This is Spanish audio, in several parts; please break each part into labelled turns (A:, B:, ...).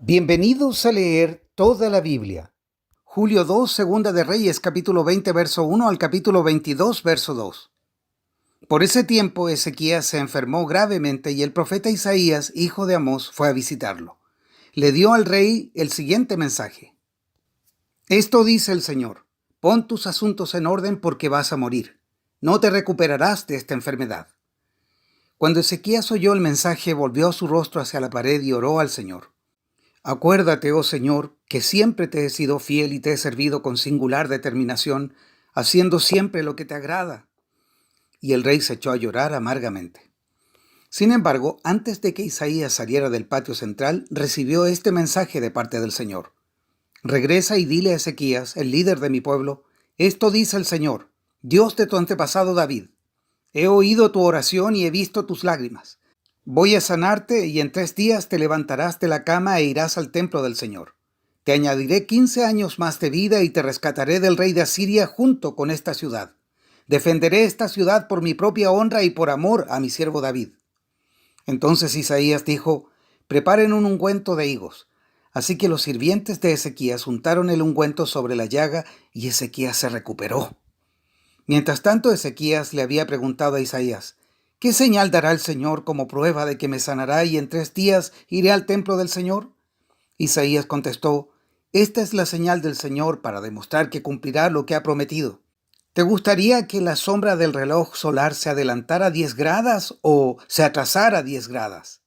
A: Bienvenidos a leer toda la Biblia. Julio 2, Segunda de Reyes, capítulo 20, verso 1 al capítulo 22, verso 2. Por ese tiempo Ezequías se enfermó gravemente y el profeta Isaías, hijo de Amós, fue a visitarlo. Le dio al rey el siguiente mensaje. Esto dice el Señor: pon tus asuntos en orden porque vas a morir. No te recuperarás de esta enfermedad. Cuando Ezequías oyó el mensaje, volvió su rostro hacia la pared y oró al Señor. Acuérdate, oh Señor, que siempre te he sido fiel y te he servido con singular determinación, haciendo siempre lo que te agrada. Y el rey se echó a llorar amargamente. Sin embargo, antes de que Isaías saliera del patio central, recibió este mensaje de parte del Señor. Regresa y dile a Ezequías, el líder de mi pueblo: esto dice el Señor, Dios de tu antepasado David. He oído tu oración y he visto tus lágrimas. Voy a sanarte y en 3 días te levantarás de la cama e irás al templo del Señor. Te añadiré 15 años más de vida y te rescataré del rey de Asiria junto con esta ciudad. Defenderé esta ciudad por mi propia honra y por amor a mi siervo David. Entonces Isaías dijo: preparen un ungüento de higos. Así que los sirvientes de Ezequías untaron el ungüento sobre la llaga y Ezequías se recuperó. Mientras tanto, Ezequías le había preguntado a Isaías: ¿qué señal dará el Señor como prueba de que me sanará y en 3 días iré al templo del Señor? Isaías contestó: esta es la señal del Señor para demostrar que cumplirá lo que ha prometido. ¿Te gustaría que la sombra del reloj solar se adelantara 10 gradas o se atrasara 10 gradas?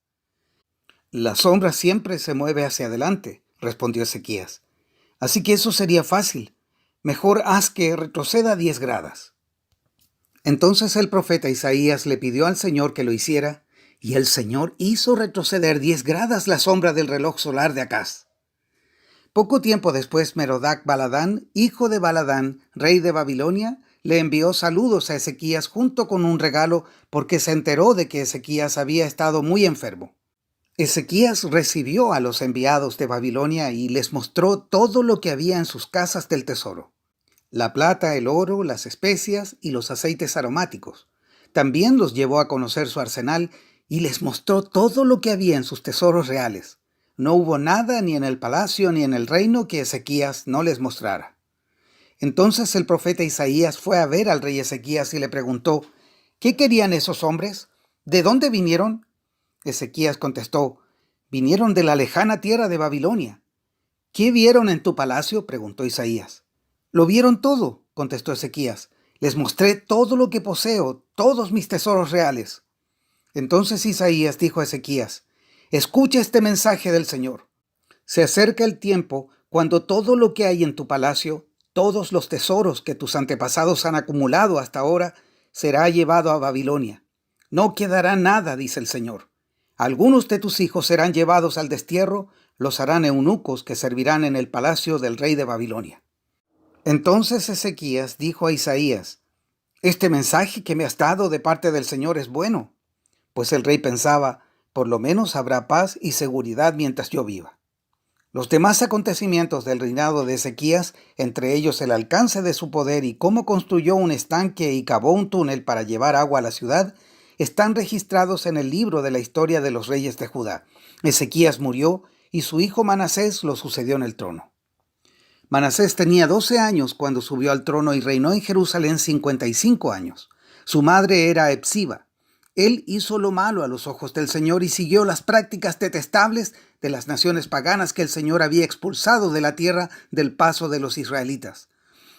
A: La sombra siempre se mueve hacia adelante, respondió Ezequías. Así que eso sería fácil. Mejor haz que retroceda 10 gradas. Entonces el profeta Isaías le pidió al Señor que lo hiciera, y el Señor hizo retroceder 10 gradas la sombra del reloj solar de Acaz. Poco tiempo después, Merodach Baladán, hijo de Baladán, rey de Babilonia, le envió saludos a Ezequías junto con un regalo porque se enteró de que Ezequías había estado muy enfermo. Ezequías recibió a los enviados de Babilonia y les mostró todo lo que había en sus casas del tesoro: la plata, el oro, las especias y los aceites aromáticos. También los llevó a conocer su arsenal y les mostró todo lo que había en sus tesoros reales. No hubo nada ni en el palacio ni en el reino que Ezequías no les mostrara. Entonces el profeta Isaías fue a ver al rey Ezequías y le preguntó: ¿qué querían esos hombres? ¿De dónde vinieron? Ezequías contestó: vinieron de la lejana tierra de Babilonia. ¿Qué vieron en tu palacio?, preguntó Isaías. Lo vieron todo, contestó Ezequías. Les mostré todo lo que poseo, todos mis tesoros reales. Entonces Isaías dijo a Ezequías: escucha este mensaje del Señor. Se acerca el tiempo cuando todo lo que hay en tu palacio, todos los tesoros que tus antepasados han acumulado hasta ahora, será llevado a Babilonia. No quedará nada, dice el Señor. Algunos de tus hijos serán llevados al destierro, los harán eunucos que servirán en el palacio del rey de Babilonia. Entonces Ezequías dijo a Isaías: este mensaje que me has dado de parte del Señor es bueno. Pues el rey pensaba: por lo menos habrá paz y seguridad mientras yo viva. Los demás acontecimientos del reinado de Ezequías, entre ellos el alcance de su poder y cómo construyó un estanque y cavó un túnel para llevar agua a la ciudad, están registrados en el libro de la historia de los reyes de Judá. Ezequías murió y su hijo Manasés lo sucedió en el trono. Manasés tenía 12 años cuando subió al trono y reinó en Jerusalén 55 años. Su madre era Hepsiba. Él hizo lo malo a los ojos del Señor y siguió las prácticas detestables de las naciones paganas que el Señor había expulsado de la tierra del paso de los israelitas.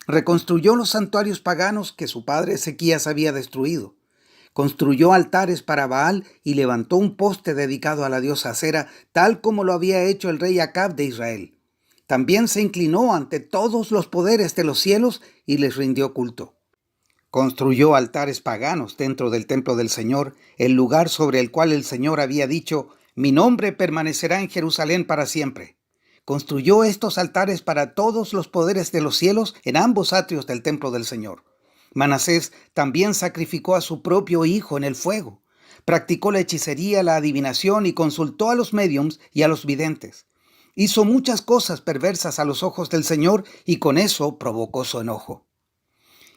A: Reconstruyó los santuarios paganos que su padre Ezequías había destruido. Construyó altares para Baal y levantó un poste dedicado a la diosa Acera, tal como lo había hecho el rey Acab de Israel. También se inclinó ante todos los poderes de los cielos y les rindió culto. Construyó altares paganos dentro del templo del Señor, el lugar sobre el cual el Señor había dicho: mi nombre permanecerá en Jerusalén para siempre. Construyó estos altares para todos los poderes de los cielos en ambos atrios del templo del Señor. Manasés también sacrificó a su propio hijo en el fuego. Practicó la hechicería, la adivinación y consultó a los médiums y a los videntes. Hizo muchas cosas perversas a los ojos del Señor y con eso provocó su enojo.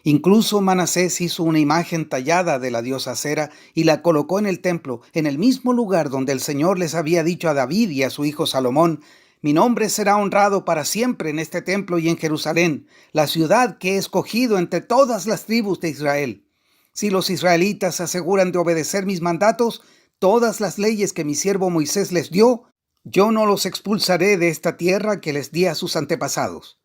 A: Incluso Manasés hizo una imagen tallada de la diosa Acera y la colocó en el templo, en el mismo lugar donde el Señor les había dicho a David y a su hijo Salomón: Mi nombre será honrado para siempre en este templo y en Jerusalén, la ciudad que he escogido entre todas las tribus de Israel. Si los israelitas se aseguran de obedecer mis mandatos, todas las leyes que mi siervo Moisés les dio, yo no los expulsaré de esta tierra que les di a sus antepasados.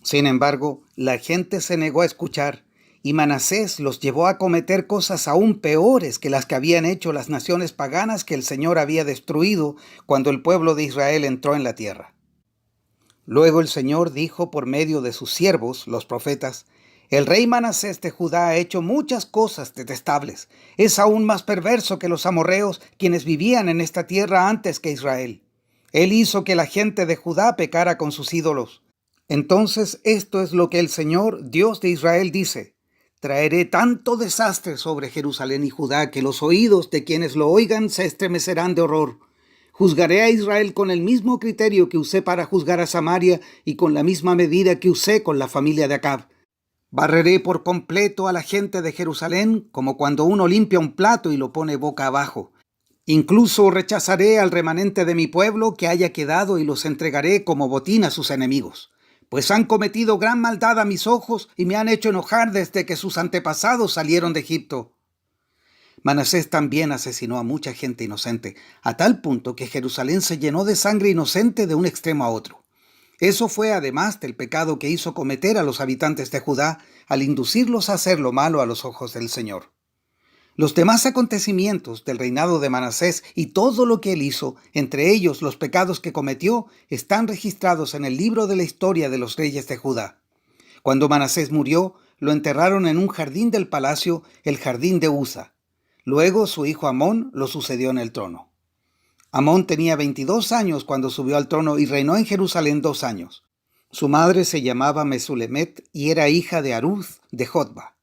A: Sin embargo, la gente se negó a escuchar, y Manasés los llevó a cometer cosas aún peores que las que habían hecho las naciones paganas que el Señor había destruido cuando el pueblo de Israel entró en la tierra. Luego el Señor dijo por medio de sus siervos, los profetas: el rey Manasés de Judá ha hecho muchas cosas detestables. Es aún más perverso que los amorreos, quienes vivían en esta tierra antes que Israel. Él hizo que la gente de Judá pecara con sus ídolos. Entonces esto es lo que el Señor, Dios de Israel, dice: traeré tanto desastre sobre Jerusalén y Judá que los oídos de quienes lo oigan se estremecerán de horror. Juzgaré a Israel con el mismo criterio que usé para juzgar a Samaria y con la misma medida que usé con la familia de Acab. Barreré por completo a la gente de Jerusalén como cuando uno limpia un plato y lo pone boca abajo. Incluso rechazaré al remanente de mi pueblo que haya quedado y los entregaré como botín a sus enemigos. Pues han cometido gran maldad a mis ojos y me han hecho enojar desde que sus antepasados salieron de Egipto. Manasés también asesinó a mucha gente inocente, a tal punto que Jerusalén se llenó de sangre inocente de un extremo a otro. Eso fue además del pecado que hizo cometer a los habitantes de Judá al inducirlos a hacer lo malo a los ojos del Señor. Los demás acontecimientos del reinado de Manasés y todo lo que él hizo, entre ellos los pecados que cometió, están registrados en el libro de la historia de los reyes de Judá. Cuando Manasés murió, lo enterraron en un jardín del palacio, el jardín de Uza. Luego su hijo Amón lo sucedió en el trono. Amón tenía 22 años cuando subió al trono y reinó en Jerusalén 2 años. Su madre se llamaba Mesulemet y era hija de Haruz de Jotba.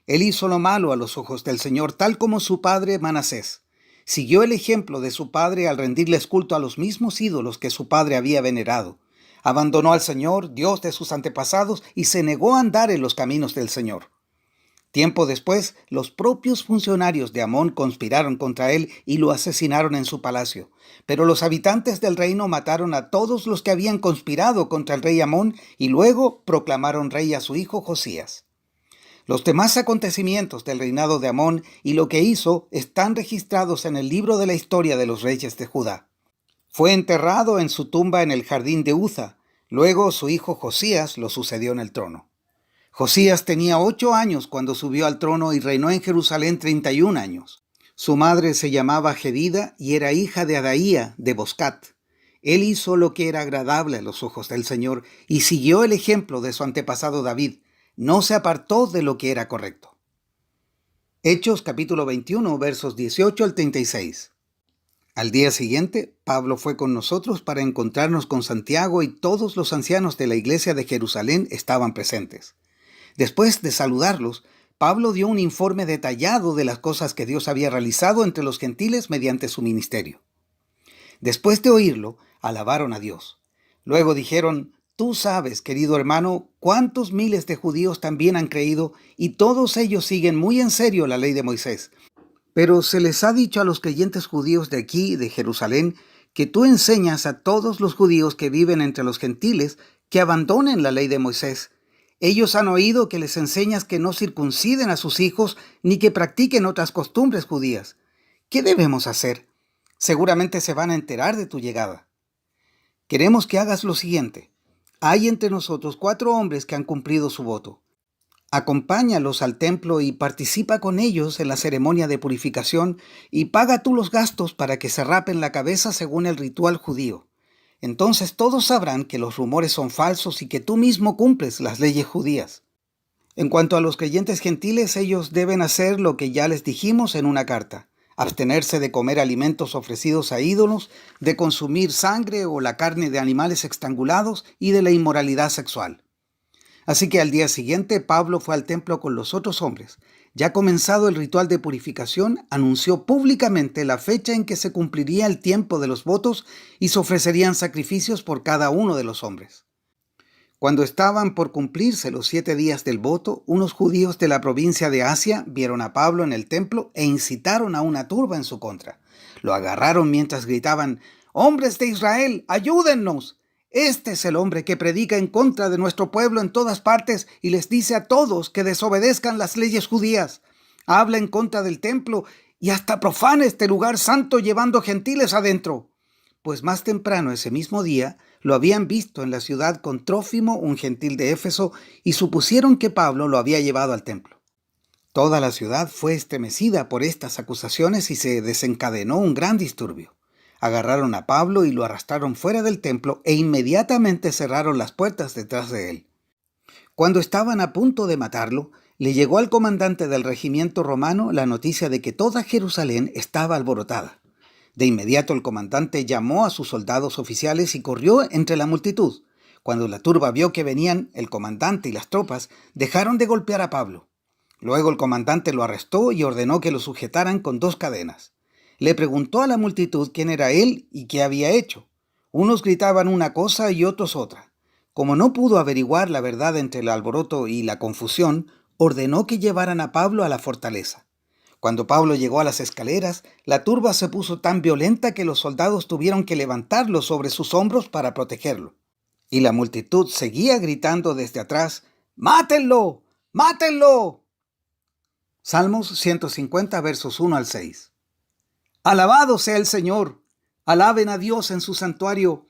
A: Él hizo lo malo a los ojos del Señor, tal como su padre Manasés. Siguió el ejemplo de su padre al rendirles culto a los mismos ídolos que su padre había venerado. Abandonó al Señor, Dios de sus antepasados, y se negó a andar en los caminos del Señor. Tiempo después, los propios funcionarios de Amón conspiraron contra él y lo asesinaron en su palacio. Pero los habitantes del reino mataron a todos los que habían conspirado contra el rey Amón y luego proclamaron rey a su hijo Josías. Los demás acontecimientos del reinado de Amón y lo que hizo están registrados en el libro de la historia de los reyes de Judá. Fue enterrado en su tumba en el jardín de Uza. Luego su hijo Josías lo sucedió en el trono. Josías tenía 8 años cuando subió al trono y reinó en Jerusalén 31 años. Su madre se llamaba Jedida y era hija de Adaía de Boscat. Él hizo lo que era agradable a los ojos del Señor y siguió el ejemplo de su antepasado David. No se apartó de lo que era correcto. Hechos capítulo 21, versos 18 al 36. Al día siguiente, Pablo fue con nosotros para encontrarnos con Santiago y todos los ancianos de la iglesia de Jerusalén estaban presentes. Después de saludarlos, Pablo dio un informe detallado de las cosas que Dios había realizado entre los gentiles mediante su ministerio. Después de oírlo, alabaron a Dios. Luego dijeron: tú sabes, querido hermano, cuántos miles de judíos también han creído y todos ellos siguen muy en serio la ley de Moisés. Pero se les ha dicho a los creyentes judíos de aquí, de Jerusalén, que tú enseñas a todos los judíos que viven entre los gentiles que abandonen la ley de Moisés. Ellos han oído que les enseñas que no circunciden a sus hijos ni que practiquen otras costumbres judías. ¿Qué debemos hacer? Seguramente se van a enterar de tu llegada. Queremos que hagas lo siguiente. Hay entre nosotros 4 hombres que han cumplido su voto. Acompáñalos al templo y participa con ellos en la ceremonia de purificación y paga tú los gastos para que se rapen la cabeza según el ritual judío. Entonces todos sabrán que los rumores son falsos y que tú mismo cumples las leyes judías. En cuanto a los creyentes gentiles, ellos deben hacer lo que ya les dijimos en una carta: abstenerse de comer alimentos ofrecidos a ídolos, de consumir sangre o la carne de animales estrangulados y de la inmoralidad sexual. Así que al día siguiente Pablo fue al templo con los otros hombres. Ya comenzado el ritual de purificación, anunció públicamente la fecha en que se cumpliría el tiempo de los votos y se ofrecerían sacrificios por cada uno de los hombres. Cuando estaban por cumplirse los 7 días del voto, unos judíos de la provincia de Asia vieron a Pablo en el templo e incitaron a una turba en su contra. Lo agarraron mientras gritaban: «¡Hombres de Israel, ayúdennos!». Este es el hombre que predica en contra de nuestro pueblo en todas partes y les dice a todos que desobedezcan las leyes judías. Habla en contra del templo y hasta profana este lugar santo llevando gentiles adentro. Pues más temprano ese mismo día lo habían visto en la ciudad con Trófimo, un gentil de Éfeso, y supusieron que Pablo lo había llevado al templo. Toda la ciudad fue estremecida por estas acusaciones y se desencadenó un gran disturbio. Agarraron a Pablo y lo arrastraron fuera del templo e inmediatamente cerraron las puertas detrás de él. Cuando estaban a punto de matarlo, le llegó al comandante del regimiento romano la noticia de que toda Jerusalén estaba alborotada. De inmediato el comandante llamó a sus soldados oficiales y corrió entre la multitud. Cuando la turba vio que venían, el comandante y las tropas dejaron de golpear a Pablo. Luego el comandante lo arrestó y ordenó que lo sujetaran con 2 cadenas. Le preguntó a la multitud quién era él y qué había hecho. Unos gritaban una cosa y otros otra. Como no pudo averiguar la verdad entre el alboroto y la confusión, ordenó que llevaran a Pablo a la fortaleza. Cuando Pablo llegó a las escaleras, la turba se puso tan violenta que los soldados tuvieron que levantarlo sobre sus hombros para protegerlo. Y la multitud seguía gritando desde atrás: ¡Mátenlo! ¡Mátenlo! Salmos 150, versos 1 al 6. Alabado sea el Señor. Alaben a Dios en su santuario.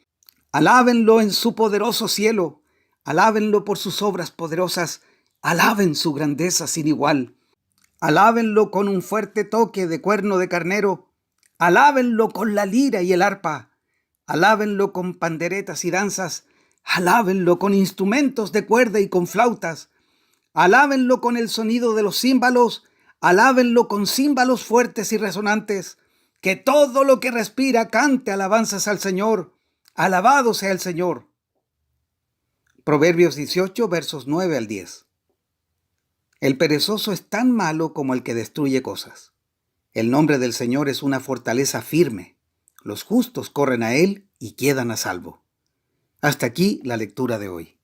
A: Alábenlo en su poderoso cielo. Alábenlo por sus obras poderosas. Alaben su grandeza sin igual. Alábenlo con un fuerte toque de cuerno de carnero. Alábenlo con la lira y el arpa. Alábenlo con panderetas y danzas. Alábenlo con instrumentos de cuerda y con flautas. Alábenlo con el sonido de los címbalos. Alábenlo con címbalos fuertes y resonantes. Que todo lo que respira cante alabanzas al Señor. Alabado sea el Señor. Proverbios 18, versos 9 al 10. El perezoso es tan malo como el que destruye cosas. El nombre del Señor es una fortaleza firme. Los justos corren a él y quedan a salvo. Hasta aquí la lectura de hoy.